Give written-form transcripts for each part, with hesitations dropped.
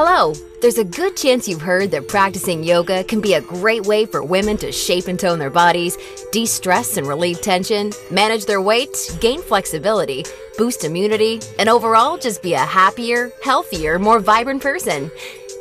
Hello! There's a good chance you've heard that practicing yoga can be a great way for women to shape and tone their bodies, de-stress and relieve tension, manage their weight, gain flexibility, boost immunity, and overall just be a happier, healthier, more vibrant person.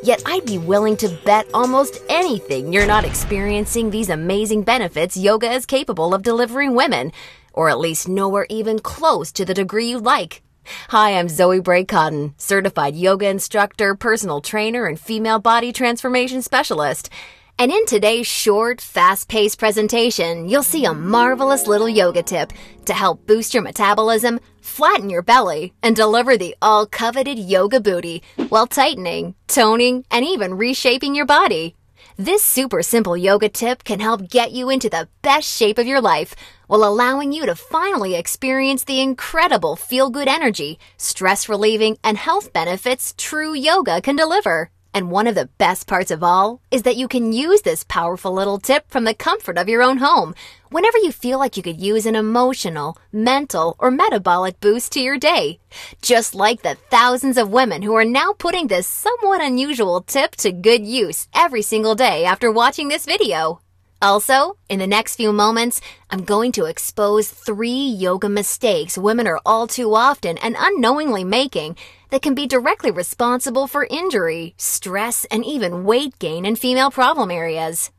Yet I'd be willing to bet almost anything you're not experiencing these amazing benefits yoga is capable of delivering women, or at least nowhere even close to the degree you'd like. Hi, I'm Zoe Bray-Cotton, certified yoga instructor, personal trainer, and female body transformation specialist. And in today's short, fast-paced presentation, you'll see a marvelous little yoga tip to help boost your metabolism, flatten your belly, and deliver the all-coveted yoga booty while tightening, toning, and even reshaping your body. This super simple yoga tip can help get you into the best shape of your life while allowing you to finally experience the incredible feel-good energy, stress-relieving, and health benefits true yoga can deliver. And one of the best parts of all is that you can use this powerful little tip from the comfort of your own home whenever you feel like you could use an emotional, mental, or metabolic boost to your day. Just like the thousands of women who are now putting this somewhat unusual tip to good use every single day after watching this video. Also, in the next few moments, I'm going to expose 3 yoga mistakes women are all too often and unknowingly making that can be directly responsible for injury, stress, and even weight gain in female problem areas.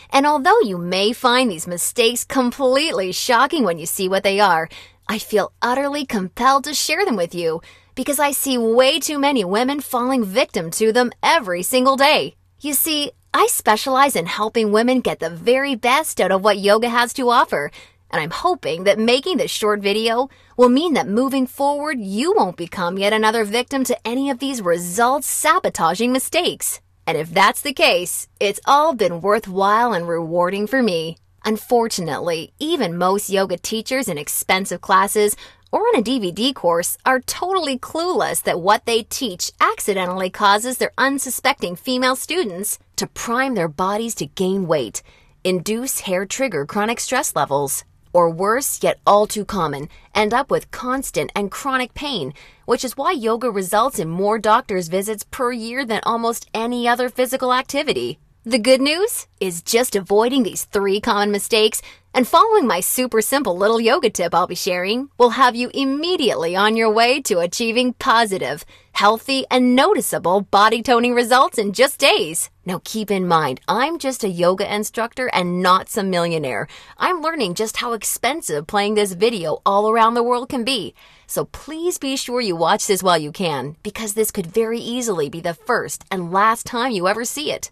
And although you may find these mistakes completely shocking when you see what they are, I feel utterly compelled to share them with you because I see way too many women falling victim to them every single day. You see, I specialize in helping women get the very best out of what yoga has to offer, and I'm hoping that making this short video will mean that moving forward, you won't become yet another victim to any of these results-sabotaging mistakes. And if that's the case, it's all been worthwhile and rewarding for me. Unfortunately, even most yoga teachers in expensive classes or on a DVD course are totally clueless that what they teach accidentally causes their unsuspecting female students to prime their bodies to gain weight, induce hair-trigger chronic stress levels, or worse, yet all too common, end up with constant and chronic pain, which is why yoga results in more doctor's visits per year than almost any other physical activity. The good news is just avoiding these 3 common mistakes and following my super simple little yoga tip I'll be sharing will have you immediately on your way to achieving positive, healthy, and noticeable body toning results in just days. Now keep in mind, I'm just a yoga instructor and not some millionaire. I'm learning just how expensive playing this video all around the world can be. So please be sure you watch this while you can, because this could very easily be the first and last time you ever see it.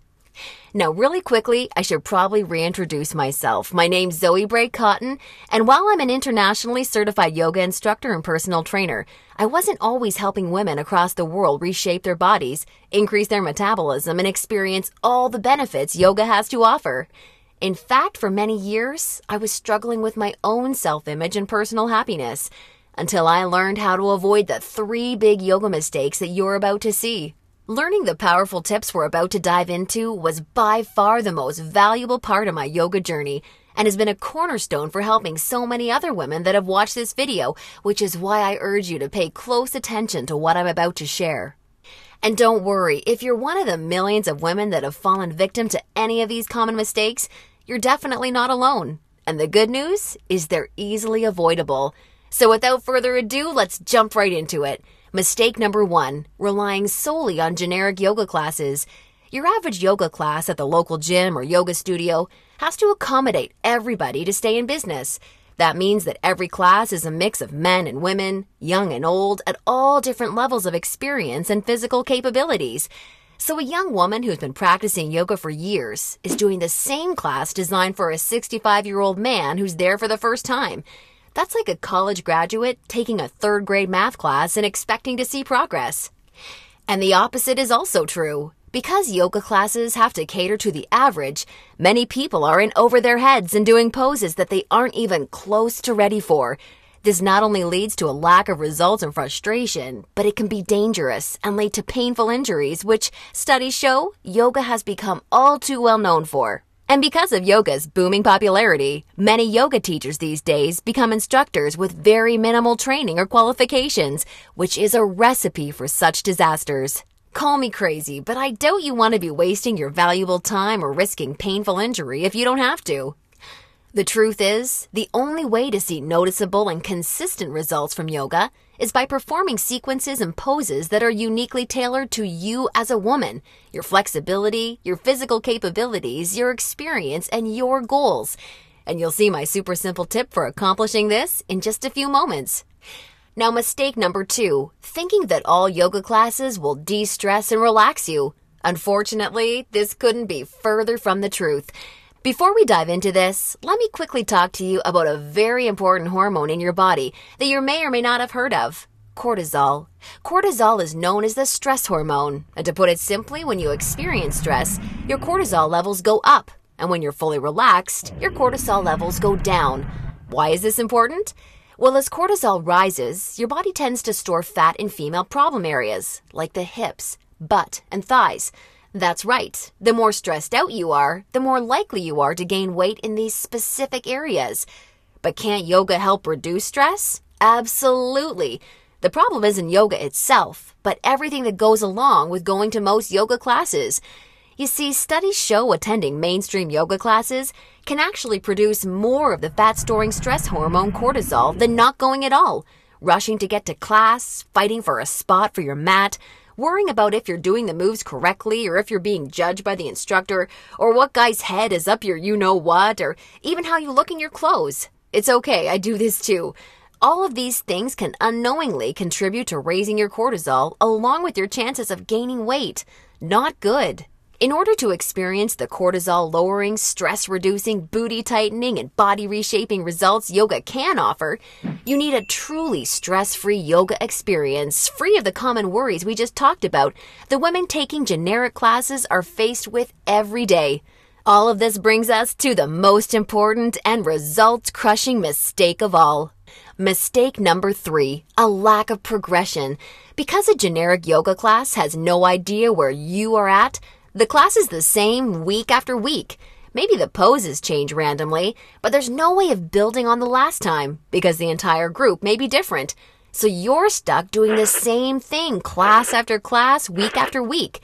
Now, really quickly, I should probably reintroduce myself. My name's Zoe Bray-Cotton, and while I'm an internationally certified yoga instructor and personal trainer, I wasn't always helping women across the world reshape their bodies, increase their metabolism, and experience all the benefits yoga has to offer. In fact, for many years, I was struggling with my own self-image and personal happiness, until I learned how to avoid the 3 big yoga mistakes that you're about to see. Learning the powerful tips we're about to dive into was by far the most valuable part of my yoga journey and has been a cornerstone for helping so many other women that have watched this video, which is why I urge you to pay close attention to what I'm about to share. And don't worry, if you're one of the millions of women that have fallen victim to any of these common mistakes, you're definitely not alone. And the good news is they're easily avoidable. So without further ado, let's jump right into it. Mistake number 1, relying solely on generic yoga classes. Your average yoga class at the local gym or yoga studio has to accommodate everybody to stay in business. That means that every class is a mix of men and women, young and old, at all different levels of experience and physical capabilities. So a young woman who's been practicing yoga for years is doing the same class designed for a 65-year-old man who's there for the first time. That's like a college graduate taking a 3rd grade math class and expecting to see progress. And the opposite is also true. Because yoga classes have to cater to the average, many people are in over their heads and doing poses that they aren't even close to ready for. This not only leads to a lack of results and frustration, but it can be dangerous and lead to painful injuries, which studies show yoga has become all too well known for. And because of yoga's booming popularity, many yoga teachers these days become instructors with very minimal training or qualifications, which is a recipe for such disasters. Call me crazy, but I doubt you want to be wasting your valuable time or risking painful injury if you don't have to. The truth is, the only way to see noticeable and consistent results from yoga is by performing sequences and poses that are uniquely tailored to you as a woman, your flexibility, your physical capabilities, your experience, and your goals. And you'll see my super simple tip for accomplishing this in just a few moments. Now, mistake number 2, thinking that all yoga classes will de-stress and relax you. Unfortunately, this couldn't be further from the truth. Before we dive into this, let me quickly talk to you about a very important hormone in your body that you may or may not have heard of: cortisol. Cortisol is known as the stress hormone, and to put it simply, when you experience stress, your cortisol levels go up, and when you're fully relaxed, your cortisol levels go down. Why is this important? Well, as cortisol rises, your body tends to store fat in female problem areas, like the hips, butt, and thighs. That's right. The more stressed out you are, the more likely you are to gain weight in these specific areas. But can't yoga help reduce stress? Absolutely. The problem isn't yoga itself, but everything that goes along with going to most yoga classes. You see, studies show attending mainstream yoga classes can actually produce more of the fat-storing stress hormone cortisol than not going at all. Rushing to get to class, fighting for a spot for your mat, worrying about if you're doing the moves correctly or if you're being judged by the instructor, or what guy's head is up your you-know-what, or even how you look in your clothes. It's okay, I do this too. All of these things can unknowingly contribute to raising your cortisol along with your chances of gaining weight. Not good. In order to experience the cortisol-lowering, stress-reducing, booty-tightening, and body-reshaping results yoga can offer, you need a truly stress-free yoga experience, free of the common worries we just talked about the women taking generic classes are faced with every day. All of this brings us to the most important and results-crushing mistake of all. Mistake number 3, a lack of progression. Because a generic yoga class has no idea where you are at, the class is the same week after week. Maybe the poses change randomly, but there's no way of building on the last time because the entire group may be different. So you're stuck doing the same thing class after class, week after week.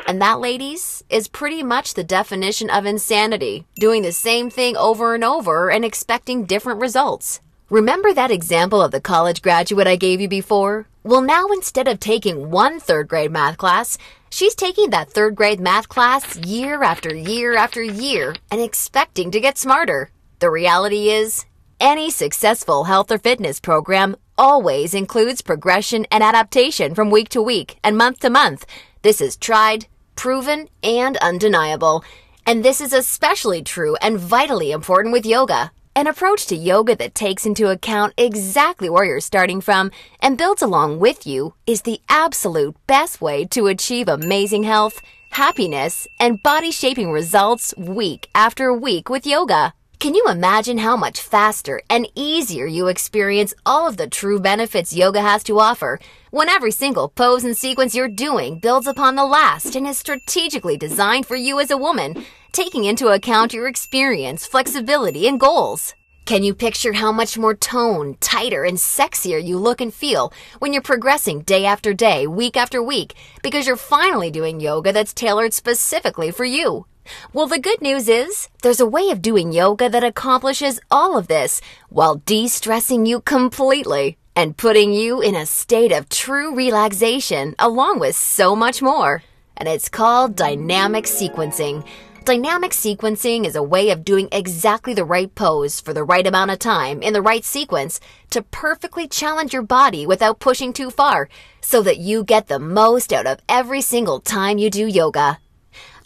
And that, ladies, is pretty much the definition of insanity, doing the same thing over and over and expecting different results. Remember that example of the college graduate I gave you before? Well, now instead of taking one third-grade math class, she's taking that third-grade math class year after year after year and expecting to get smarter. The reality is, any successful health or fitness program always includes progression and adaptation from week to week and month to month. This is tried, proven, and undeniable. And this is especially true and vitally important with yoga. An approach to yoga that takes into account exactly where you're starting from and builds along with you is the absolute best way to achieve amazing health, happiness, and body-shaping results week after week with yoga. Can you imagine how much faster and easier you experience all of the true benefits yoga has to offer when every single pose and sequence you're doing builds upon the last and is strategically designed for you as a woman, taking into account your experience, flexibility, and goals? Can you picture how much more toned, tighter, and sexier you look and feel when you're progressing day after day, week after week, because you're finally doing yoga that's tailored specifically for you? Well, the good news is there's a way of doing yoga that accomplishes all of this while de-stressing you completely and putting you in a state of true relaxation along with so much more. And it's called dynamic sequencing. Dynamic sequencing is a way of doing exactly the right pose for the right amount of time in the right sequence to perfectly challenge your body without pushing too far so that you get the most out of every single time you do yoga.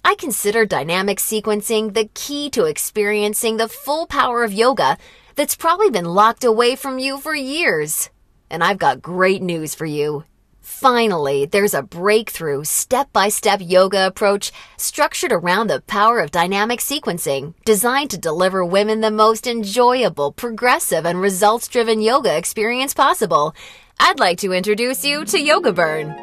I consider dynamic sequencing the key to experiencing the full power of yoga that's probably been locked away from you for years. And I've got great news for you. Finally, there's a breakthrough, step-by-step yoga approach structured around the power of dynamic sequencing, designed to deliver women the most enjoyable, progressive, and results-driven yoga experience possible. I'd like to introduce you to Yoga Burn,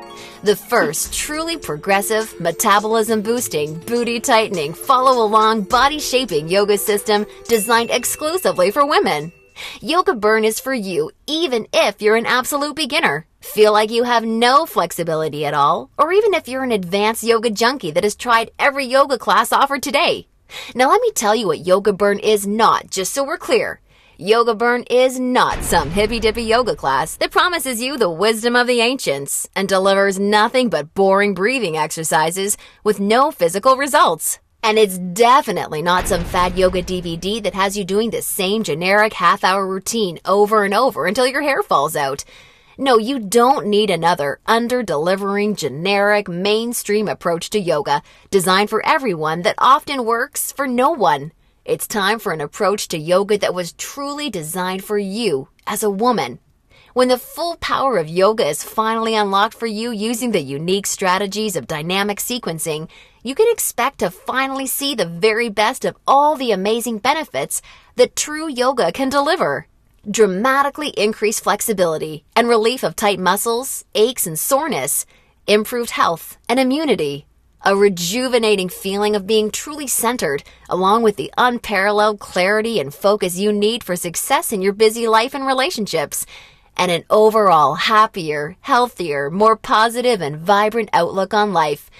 the first truly progressive, metabolism-boosting, booty-tightening, follow-along, body-shaping yoga system designed exclusively for women. Yoga Burn is for you even if you're an absolute beginner, feel like you have no flexibility at all, or even if you're an advanced yoga junkie that has tried every yoga class offered today. Now let me tell you what Yoga Burn is not, just so we're clear. Yoga Burn is not some hippy-dippy yoga class that promises you the wisdom of the ancients and delivers nothing but boring breathing exercises with no physical results. And it's definitely not some fad yoga DVD that has you doing the same generic half-hour routine over and over until your hair falls out. No, you don't need another under-delivering, generic, mainstream approach to yoga designed for everyone that often works for no one. It's time for an approach to yoga that was truly designed for you as a woman. When the full power of yoga is finally unlocked for you using the unique strategies of dynamic sequencing, you can expect to finally see the very best of all the amazing benefits that true yoga can deliver. Dramatically increased flexibility and relief of tight muscles, aches and soreness, improved health and immunity, a rejuvenating feeling of being truly centered, along with the unparalleled clarity and focus you need for success in your busy life and relationships, and an overall happier, healthier, more positive and vibrant outlook on life.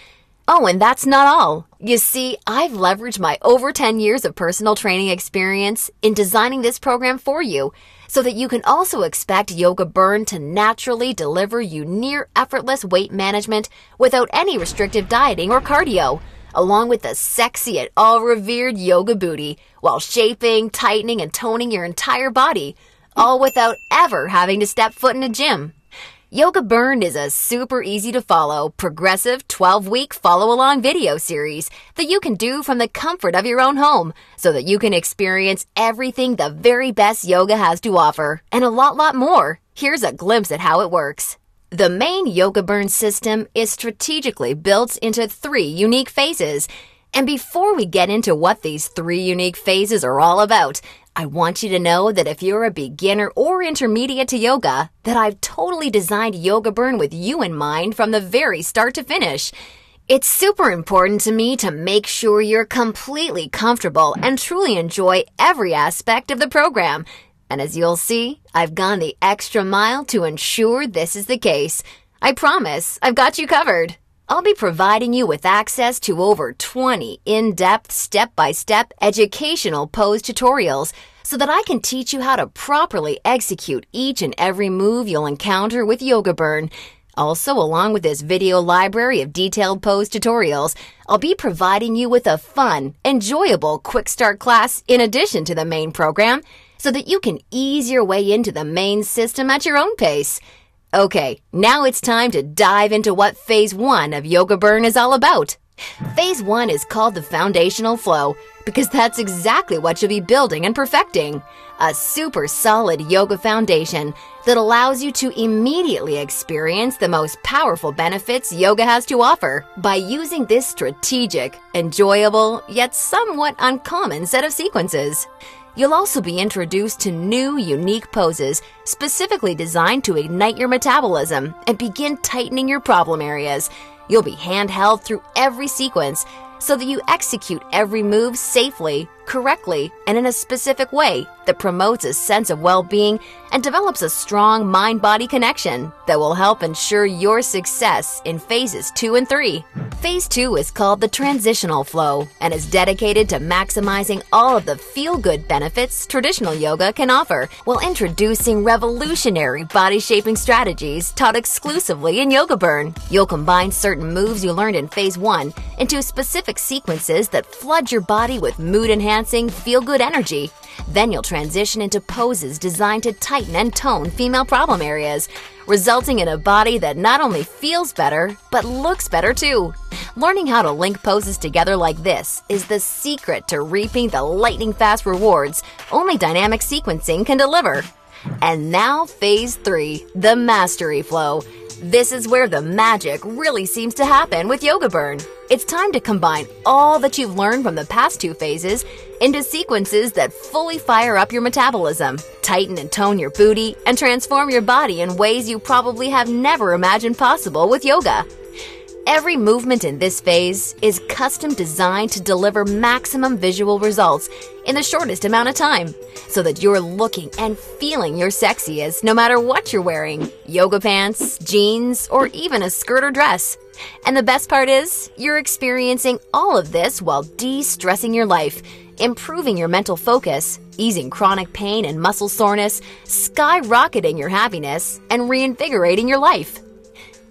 Oh, and that's not all. You see, I've leveraged my over 10 years of personal training experience in designing this program for you so that you can also expect Yoga Burn to naturally deliver you near effortless weight management without any restrictive dieting or cardio, along with the sexy and all-revered yoga booty while shaping, tightening, and toning your entire body, all without ever having to step foot in a gym. Yoga Burn is a super easy to follow, progressive 12-week follow-along video series that you can do from the comfort of your own home so that you can experience everything the very best yoga has to offer and a lot more. Here's a glimpse at how it works. The main Yoga Burn system is strategically built into 3 unique phases. And before we get into what these 3 unique phases are all about, I want you to know that if you're a beginner or intermediate to yoga, that I've totally designed Yoga Burn with you in mind from the very start to finish. It's super important to me to make sure you're completely comfortable and truly enjoy every aspect of the program. And as you'll see, I've gone the extra mile to ensure this is the case. I promise, I've got you covered. I'll be providing you with access to over 20 in-depth, step-by-step educational pose tutorials so that I can teach you how to properly execute each and every move you'll encounter with Yoga Burn. Also, along with this video library of detailed pose tutorials, I'll be providing you with a fun, enjoyable quick start class in addition to the main program so that you can ease your way into the main system at your own pace. Okay, now it's time to dive into what Phase 1 of Yoga Burn is all about. Phase 1 is called the foundational flow because that's exactly what you'll be building and perfecting. A super solid yoga foundation that allows you to immediately experience the most powerful benefits yoga has to offer by using this strategic, enjoyable, yet somewhat uncommon set of sequences. You'll also be introduced to new, unique poses specifically designed to ignite your metabolism and begin tightening your problem areas. You'll be handheld through every sequence so that you execute every move safely, correctly, and in a specific way that promotes a sense of well-being and develops a strong mind-body connection that will help ensure your success in phases 2 and 3. Phase 2 is called the transitional flow and is dedicated to maximizing all of the feel-good benefits traditional yoga can offer while introducing revolutionary body-shaping strategies taught exclusively in Yoga Burn. You'll combine certain moves you learned in Phase 1 into specific sequences that flood your body with mood-enhancing, feel-good energy. Then you'll transition into poses designed to tighten and tone female problem areas, resulting in a body that not only feels better, but looks better too. Learning how to link poses together like this is the secret to reaping the lightning-fast rewards only dynamic sequencing can deliver. And now Phase 3, the mastery flow. This is where the magic really seems to happen with Yoga Burn. It's time to combine all that you've learned from the past 2 phases into sequences that fully fire up your metabolism, tighten and tone your booty, and transform your body in ways you probably have never imagined possible with yoga. Every movement in this phase is custom designed to deliver maximum visual results in the shortest amount of time, so that you're looking and feeling your sexiest no matter what you're wearing: yoga pants, jeans, or even a skirt or dress. And the best part is, you're experiencing all of this while de-stressing your life, improving your mental focus, easing chronic pain and muscle soreness, skyrocketing your happiness, and reinvigorating your life.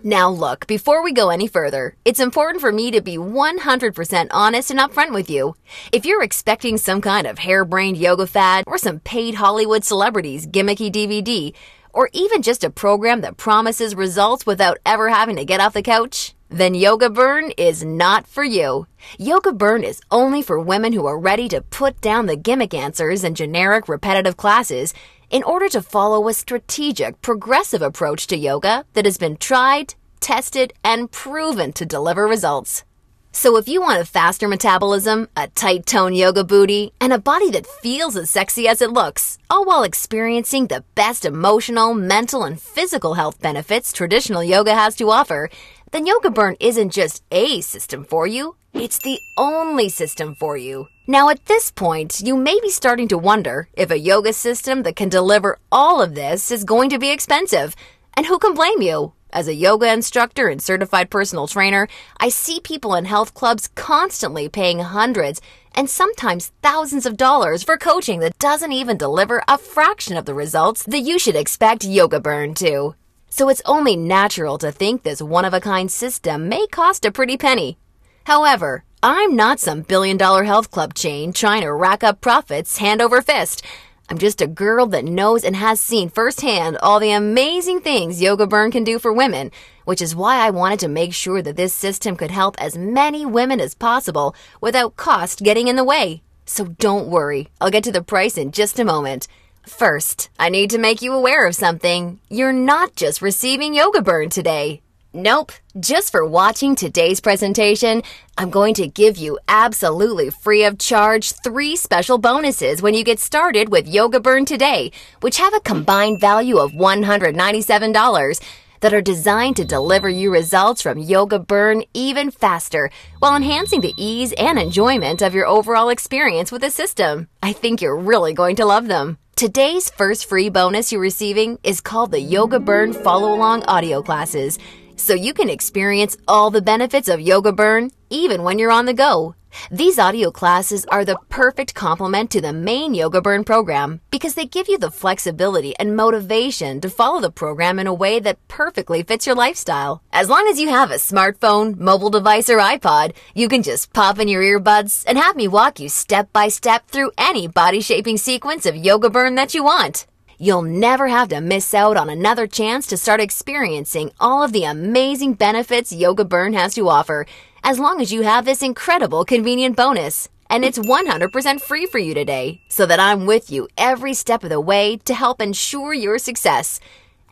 Now look, before we go any further, it's important for me to be 100% honest and upfront with you. If you're expecting some kind of harebrained yoga fad or some paid Hollywood celebrities gimmicky DVD, or even just a program that promises results without ever having to get off the couch, then Yoga Burn is not for you. Yoga Burn is only for women who are ready to put down the gimmick answers and generic repetitive classes in order to follow a strategic, progressive approach to yoga that has been tried, tested, and proven to deliver results. So if you want a faster metabolism, a tight-toned yoga booty, and a body that feels as sexy as it looks, all while experiencing the best emotional, mental, and physical health benefits traditional yoga has to offer, then Yoga Burn isn't just a system for you, it's the only system for you. Now at this point, you may be starting to wonder if a yoga system that can deliver all of this is going to be expensive. And who can blame you? As a yoga instructor and certified personal trainer, I see people in health clubs constantly paying hundreds and sometimes thousands of dollars for coaching that doesn't even deliver a fraction of the results that you should expect Yoga Burn to. So it's only natural to think this one-of-a-kind system may cost a pretty penny. However, I'm not some billion-dollar health club chain trying to rack up profits hand over fist. I'm just a girl that knows and has seen firsthand all the amazing things Yoga Burn can do for women, which is why I wanted to make sure that this system could help as many women as possible without cost getting in the way. So don't worry, I'll get to the price in just a moment. First, I need to make you aware of something. You're not just receiving Yoga Burn today. Nope, just for watching today's presentation, I'm going to give you absolutely free of charge 3 special bonuses when you get started with Yoga Burn today, which have a combined value of $197 that are designed to deliver you results from Yoga Burn even faster while enhancing the ease and enjoyment of your overall experience with the system. I think you're really going to love them. Today's first free bonus you're receiving is called the Yoga Burn Follow-Along Audio Classes, so you can experience all the benefits of Yoga Burn even when you're on the go. These audio classes are the perfect complement to the main Yoga Burn program because they give you the flexibility and motivation to follow the program in a way that perfectly fits your lifestyle. As long as you have a smartphone, mobile device, or iPod, you can just pop in your earbuds and have me walk you step by step through any body-shaping sequence of Yoga Burn that you want. You'll never have to miss out on another chance to start experiencing all of the amazing benefits Yoga Burn has to offer, as long as you have this incredible convenient bonus. And it's 100% free for you today, so that I'm with you every step of the way to help ensure your success.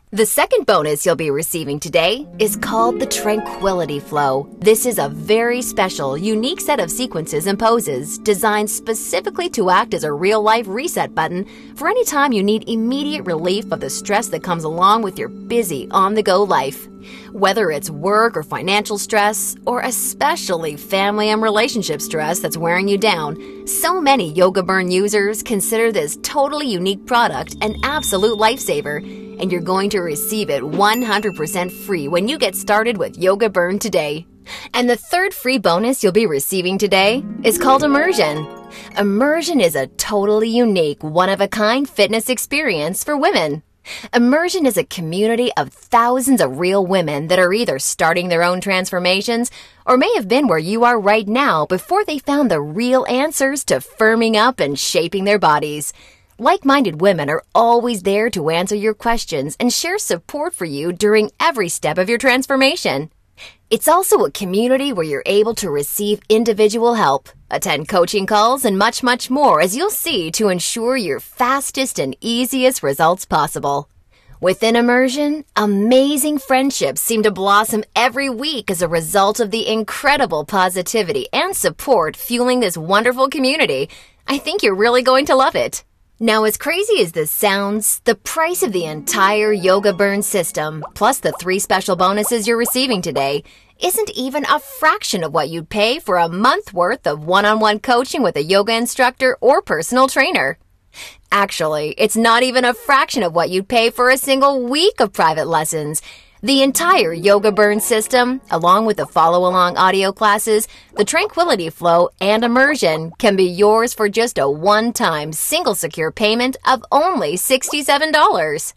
The second bonus you'll be receiving today is called the Tranquility Flow. This is a very special, unique set of sequences and poses designed specifically to act as a real-life reset button for any time you need immediate relief of the stress that comes along with your busy, on-the-go life. Whether it's work or financial stress, or especially family and relationship stress that's wearing you down, so many Yoga Burn users consider this totally unique product an absolute lifesaver, and you're going to receive it 100% free when you get started with Yoga Burn today. And the third free bonus you'll be receiving today is called Immersion. Immersion is a totally unique, one-of-a-kind fitness experience for women. Immersion is a community of thousands of real women that are either starting their own transformations or may have been where you are right now before they found the real answers to firming up and shaping their bodies. Like-minded women are always there to answer your questions and share support for you during every step of your transformation. It's also a community where you're able to receive individual help, attend coaching calls, and much, much more, as you'll see, to ensure your fastest and easiest results possible. Within Immersion, amazing friendships seem to blossom every week as a result of the incredible positivity and support fueling this wonderful community. I think you're really going to love it. Now, as crazy as this sounds, the price of the entire Yoga Burn system, plus the 3 special bonuses you're receiving today, isn't even a fraction of what you'd pay for a month worth of one-on-one coaching with a yoga instructor or personal trainer. Actually, it's not even a fraction of what you'd pay for a single week of private lessons. The entire Yoga Burn system, along with the follow-along audio classes, the Tranquility Flow, and Immersion, can be yours for just a one-time, single secure payment of only $67.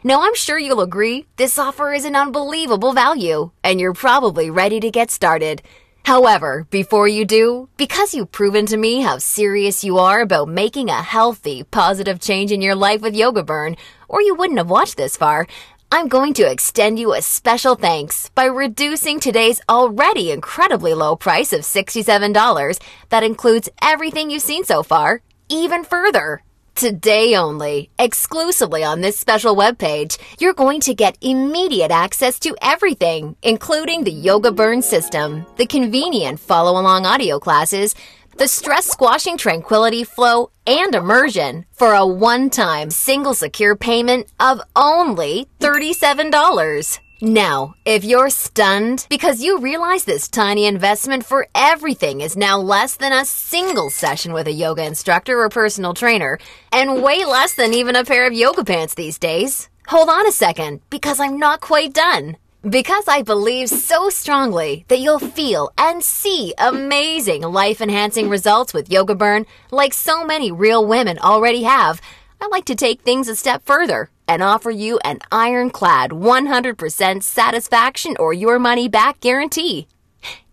Now, I'm sure you'll agree this offer is an unbelievable value, and you're probably ready to get started. However, before you do, because you've proven to me how serious you are about making a healthy, positive change in your life with Yoga Burn, or you wouldn't have watched this far, I'm going to extend you a special thanks by reducing today's already incredibly low price of $67 that includes everything you've seen so far, even further. Today only, exclusively on this special webpage, you're going to get immediate access to everything, including the Yoga Burn system, the convenient follow-along audio classes, the stress-squashing Tranquility Flow, and Immersion for a one-time single secure payment of only $37. Now, if you're stunned because you realize this tiny investment for everything is now less than a single session with a yoga instructor or personal trainer, and way less than even a pair of yoga pants these days, hold on a second, because I'm not quite done. Because I believe so strongly that you'll feel and see amazing life-enhancing results with Yoga Burn like so many real women already have, I like to take things a step further and offer you an ironclad 100% satisfaction or your money back guarantee.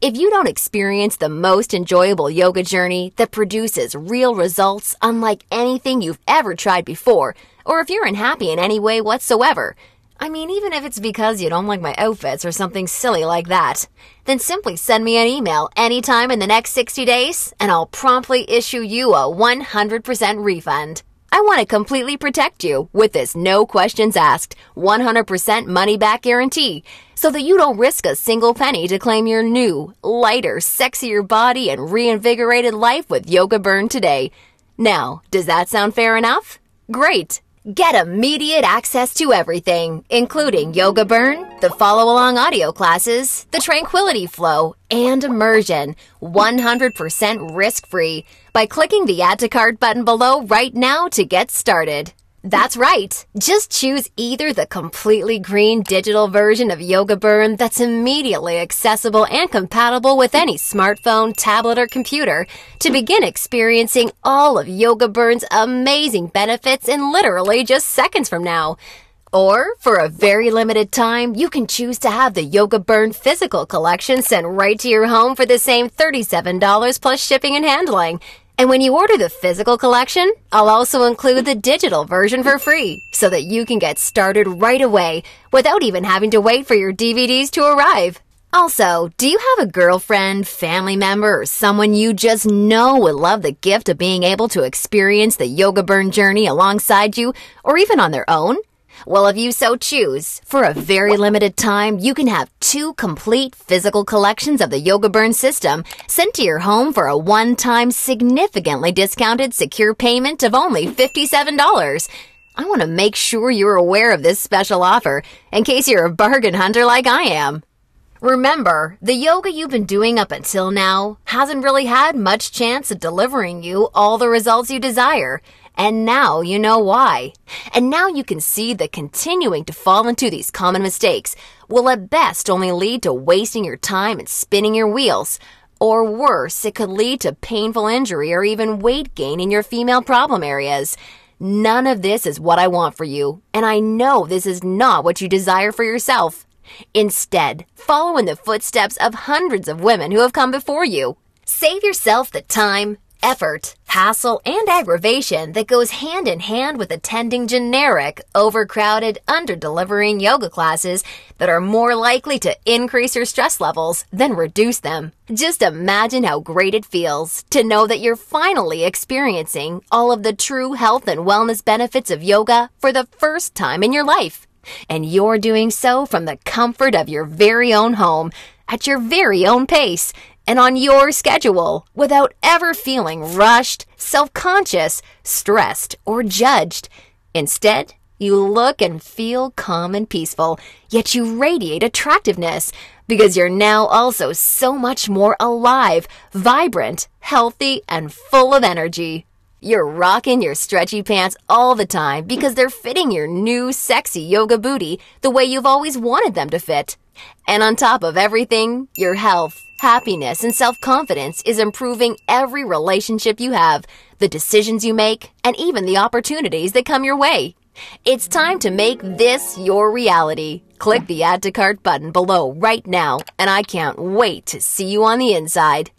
If you don't experience the most enjoyable yoga journey that produces real results unlike anything you've ever tried before, or if you're unhappy in any way whatsoever, I mean, even if it's because you don't like my outfits or something silly like that, then simply send me an email anytime in the next 60 days and I'll promptly issue you a 100% refund. I want to completely protect you with this no questions asked, 100% money back guarantee so that you don't risk a single penny to claim your new, lighter, sexier body and reinvigorated life with Yoga Burn today. Now, does that sound fair enough? Great! Get immediate access to everything, including Yoga Burn, the follow-along audio classes, the Tranquility Flow, and Immersion, 100% risk-free, by clicking the Add to Cart button below right now to get started. That's right. Just choose either the completely green digital version of Yoga Burn that's immediately accessible and compatible with any smartphone, tablet, or computer to begin experiencing all of Yoga Burn's amazing benefits in literally just seconds from now. Or, for a very limited time, you can choose to have the Yoga Burn physical collection sent right to your home for the same $37 plus shipping and handling. And when you order the physical collection, I'll also include the digital version for free so that you can get started right away without even having to wait for your DVDs to arrive. Also, do you have a girlfriend, family member, or someone you just know would love the gift of being able to experience the Yoga Burn journey alongside you or even on their own? Well, if you so choose, for a very limited time, you can have 2 complete physical collections of the Yoga Burn system sent to your home for a one-time, significantly discounted secure payment of only $57. I want to make sure you're aware of this special offer in case you're a bargain hunter like I am. Remember, the yoga you've been doing up until now hasn't really had much chance of delivering you all the results you desire. And now you know why. And now you can see that continuing to fall into these common mistakes will at best only lead to wasting your time and spinning your wheels. Or worse, it could lead to painful injury or even weight gain in your female problem areas. None of this is what I want for you, and I know this is not what you desire for yourself. Instead, follow in the footsteps of hundreds of women who have come before you. Save yourself the time, effort, hassle, and aggravation that goes hand in hand with attending generic, overcrowded, under-delivering yoga classes that are more likely to increase your stress levels than reduce them. Just imagine how great it feels to know that you're finally experiencing all of the true health and wellness benefits of yoga for the first time in your life. And you're doing so from the comfort of your very own home, at your very own pace, and on your schedule without ever feeling rushed, self-conscious, stressed, or judged. Instead, you look and feel calm and peaceful, yet you radiate attractiveness because you're now also so much more alive, vibrant, healthy, and full of energy. You're rocking your stretchy pants all the time because they're fitting your new sexy yoga booty the way you've always wanted them to fit. And on top of everything, your health, happiness, and self-confidence is improving every relationship you have, the decisions you make, and even the opportunities that come your way. It's time to make this your reality. Click the Add to Cart button below right now, and I can't wait to see you on the inside.